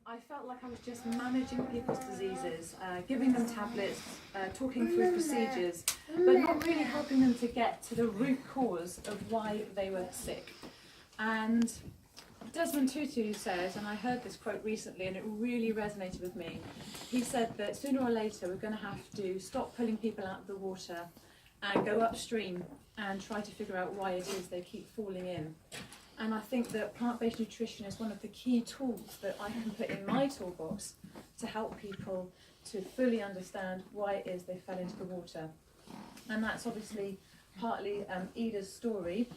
I felt like I was just managing people's diseases, giving them tablets, talking through procedures, but not really helping them to get to the root cause of why they were sick. And Desmond Tutu says, and I heard this quote recently and it really resonated with me, he said that sooner or later we're going to have to stop pulling people out of the water and go upstream and try to figure out why it is they keep falling in. And I think that plant-based nutrition is one of the key tools that I can put in my toolbox to help people to fully understand why it is they fell into the water. And that's obviously partly Iida's story.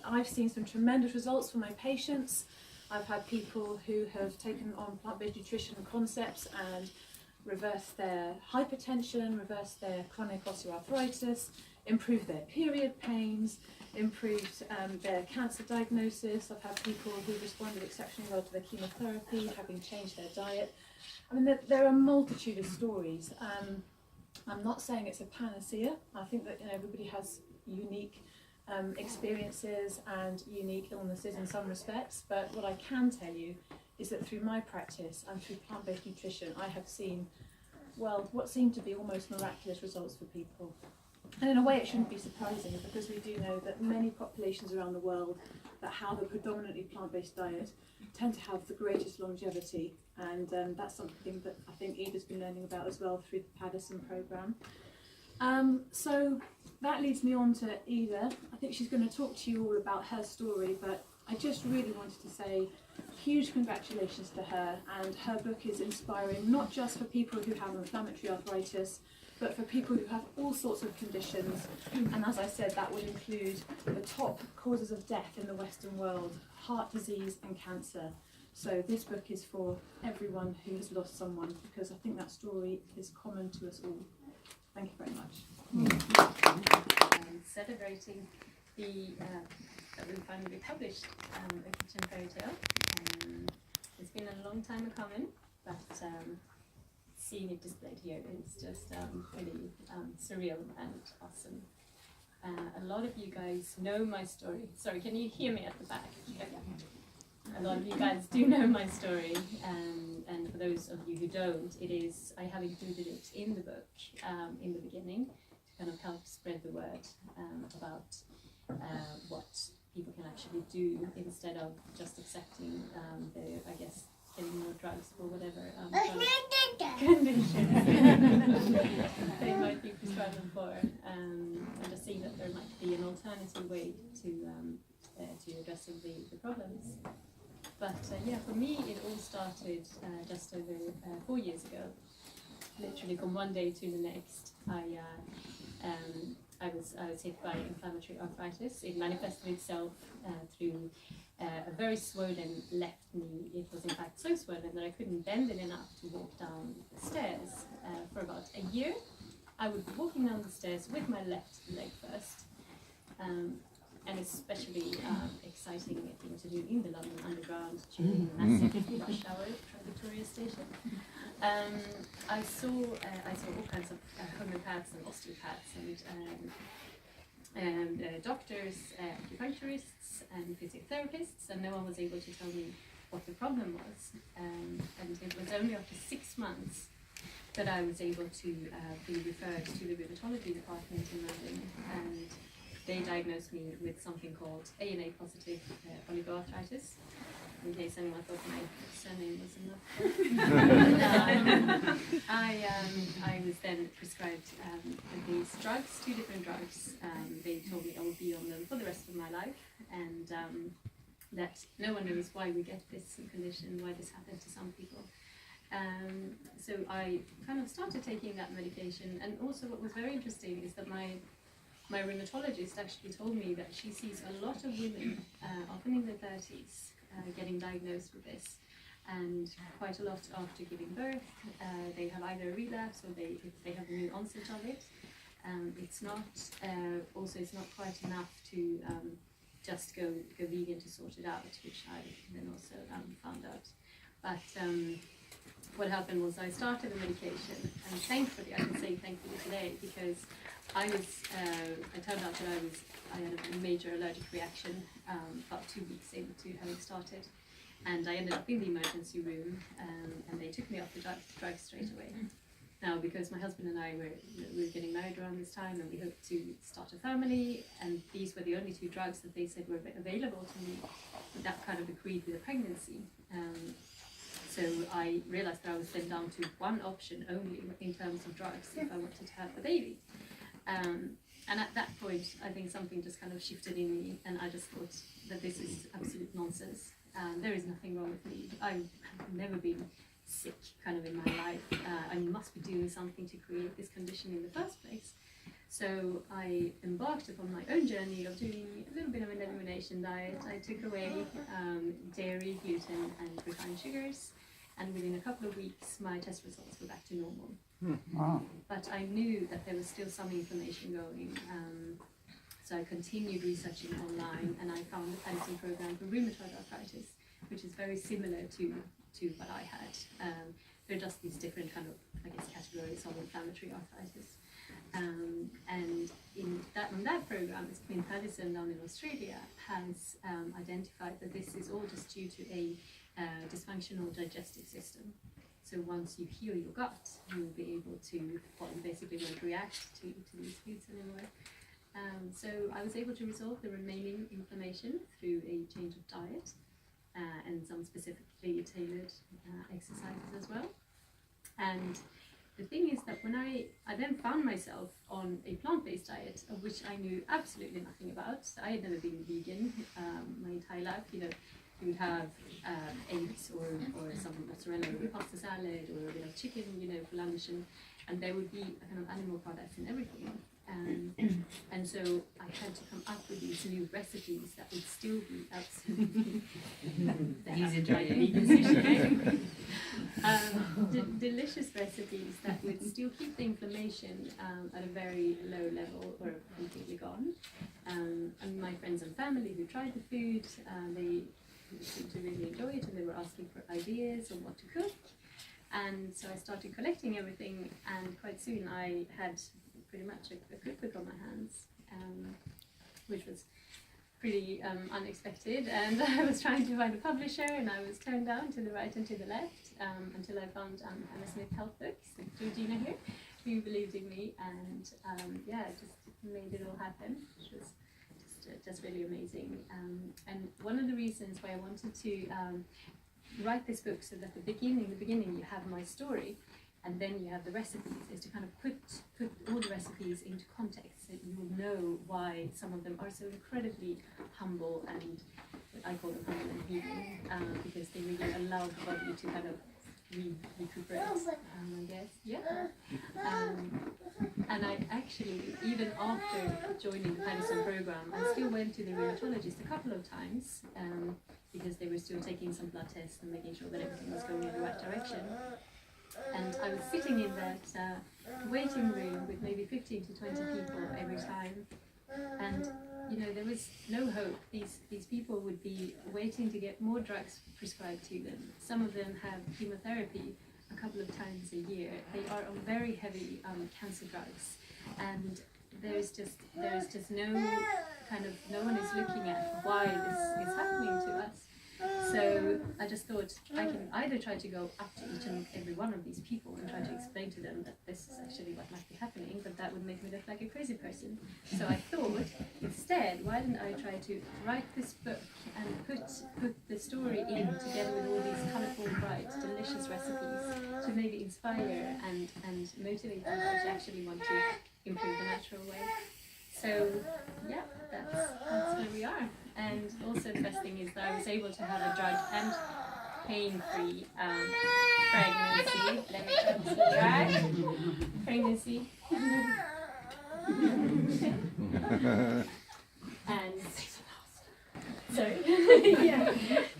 I've seen some tremendous results for my patients. I've had people who have taken on plant-based nutrition concepts and reversed their hypertension, reversed their chronic osteoarthritis, improved their period pains, improved their cancer diagnosis. I've had people who responded exceptionally well to their chemotherapy, having changed their diet. I mean, there are a multitude of stories. I'm not saying it's a panacea. I think that everybody has unique experiences and unique illnesses in some respects, but what I can tell you is that through my practice and through plant-based nutrition, I have seen, well, what seem to be almost miraculous results for people. And in a way it shouldn't be surprising, because we do know that many populations around the world that have a predominantly plant-based diet tend to have the greatest longevity, and that's something that I think Iida's been learning about as well through the Paddison Program. So that leads me on to Iida. I think she's going to talk to you all about her story, but I just really wanted to say huge congratulations to her, and her book is inspiring not just for people who have inflammatory arthritis, but for people who have all sorts of conditions, and as I said, that would include the top causes of death in the Western world: heart disease and cancer. So this book is for everyone who has lost someone, because I think that story is common to us all. Thank you very much. Celebrating that we finally published A Kitchen Fairytale. It's been a long time coming, but seeing it displayed here is just really surreal and awesome. A lot of you guys know my story. Sorry, can you hear me at the back? Yeah. A lot of you guys do know my story, and for those of you who don't, I have included it in the book in the beginning to kind of help spread the word about what people can actually do instead of just accepting getting more drugs for whatever conditions they might be prescribed them for, and just seeing that there might be an alternative way to addressing the problems. But for me, it all started just over 4 years ago. Literally from one day to the next, I was hit by inflammatory arthritis. It manifested itself through a very swollen left knee. It was in fact so swollen that I couldn't bend it enough to walk down the stairs. For about a year, I would be walking down the stairs with my left leg first. And especially exciting thing to do in the London Underground during the massive rush hour from Victoria Station. I saw all kinds of homeopaths and osteopaths and doctors, acupuncturists and physiotherapists, and no one was able to tell me what the problem was. And it was only after 6 months that I was able to be referred to the rheumatology department in London, and they diagnosed me with something called ANA positive oligoarthritis, in case anyone thought my surname was enough. I was then prescribed these drugs, 2 different drugs. They told me I would be on them for the rest of my life, and that no one knows why we get this condition, why this happens to some people. So I kind of started taking that medication, and also what was very interesting is that my rheumatologist actually told me that she sees a lot of women, often in their 30s, getting diagnosed with this, and quite a lot after giving birth. They have either a relapse or they have a new onset of it. It's not quite enough to just go vegan to sort it out, which I then also found out. But what happened was I started the medication, and thankfully, I can say thankfully today, because it turned out that I had a major allergic reaction about 2 weeks into having started, And I ended up in the emergency room, and they took me off the drugs straight away. Now, because my husband and I were getting married around this time, and we hoped to start a family, and these were the only 2 drugs that they said were available to me, that kind of agreed with the pregnancy. So I realized that I was then down to one option only in terms of drugs if I wanted to have a baby. And at that point, I think something just kind of shifted in me, and I just thought that this is absolute nonsense. There is nothing wrong with me. I have never been sick kind of in my life. I must be doing something to create this condition in the first place. So I embarked upon my own journey of doing a little bit of an elimination diet. I took away dairy, gluten and refined sugars, and within a couple of weeks my test results were back to normal. Wow. But I knew that there was still some inflammation going, so I continued researching online, and I found the Paddison Program for rheumatoid arthritis, which is very similar to what I had. They're just these different kind of, I guess, categories of inflammatory arthritis. And in that program, it's been Paddison down in Australia has identified that this is all just due to a dysfunctional digestive system. So once you heal your gut, you will be able to basically won't react to these foods anymore. So I was able to resolve the remaining inflammation through a change of diet and some specifically tailored exercises as well. And the thing is that when I then found myself on a plant-based diet, of which I knew absolutely nothing about. I had never been vegan my entire life. You know, you would have eggs or some mozzarella or pasta salad or a bit of chicken, you know, for lunch, and there would be a kind of animal products in everything. And so I had to come up with these new recipes that would still be absolutely delicious recipes that would still keep the inflammation at a very low level or completely gone. And my friends and family who tried the food, they seemed to really enjoy it, and they were asking for ideas on what to cook. And so I started collecting everything, and quite soon I had pretty much a cookbook on my hands, which was pretty unexpected. And I was trying to find a publisher, and I was turned down to the right and to the left until I found Anna Smith Health Books, Georgina here, who believed in me, and just made it all happen, which was just really amazing. And one of the reasons why I wanted to write this book, so that in the beginning you have my story, and then you have the recipes, is to kind of put all the recipes into context, so you will know why some of them are so incredibly humble, and I call them humble and healing, because they really allow the body to kind of recuperate, I guess. Yeah. And I actually, even after joining the Paddison Program, I still went to the rheumatologist a couple of times, because they were still taking some blood tests and making sure that everything was going in the right direction. And I was sitting in that waiting room with maybe 15 to 20 people every time, and you know, there was no hope. These people would be waiting to get more drugs prescribed to them. Some of them have chemotherapy a couple of times a year. They are on very heavy cancer drugs, and there's just no one is looking at why this is happening to us. So I just thought I can either try to go up to each and every one of these people and try to explain to them that this is actually what might be happening, but that would make me look like a crazy person. So I thought, instead, why didn't I try to write this book and put the story in together with all these colourful, bright, delicious recipes to maybe inspire and motivate people to actually want to improve the natural way. So yeah, that's where we are. And also the best thing is that I was able to have a drug and pain-free pregnancy. Let me try to see that. Pregnancy. And sorry. Yeah.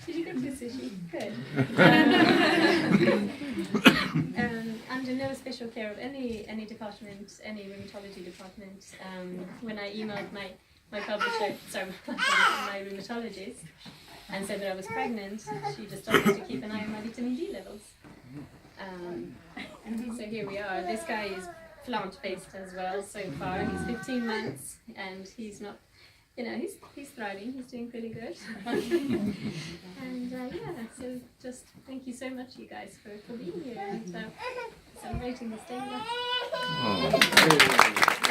Did you get to sushi? Good. Under no special care of any department, any rheumatology department. When I emailed my publisher, my rheumatologist, and said that I was pregnant, she just told me to keep an eye on my vitamin D levels. So here we are. This guy is plant-based as well so far. He's 15 months, and he's not you know, he's thriving, he's doing pretty good. And yeah, so just thank you so much, you guys, for being here and celebrating this day. Oh.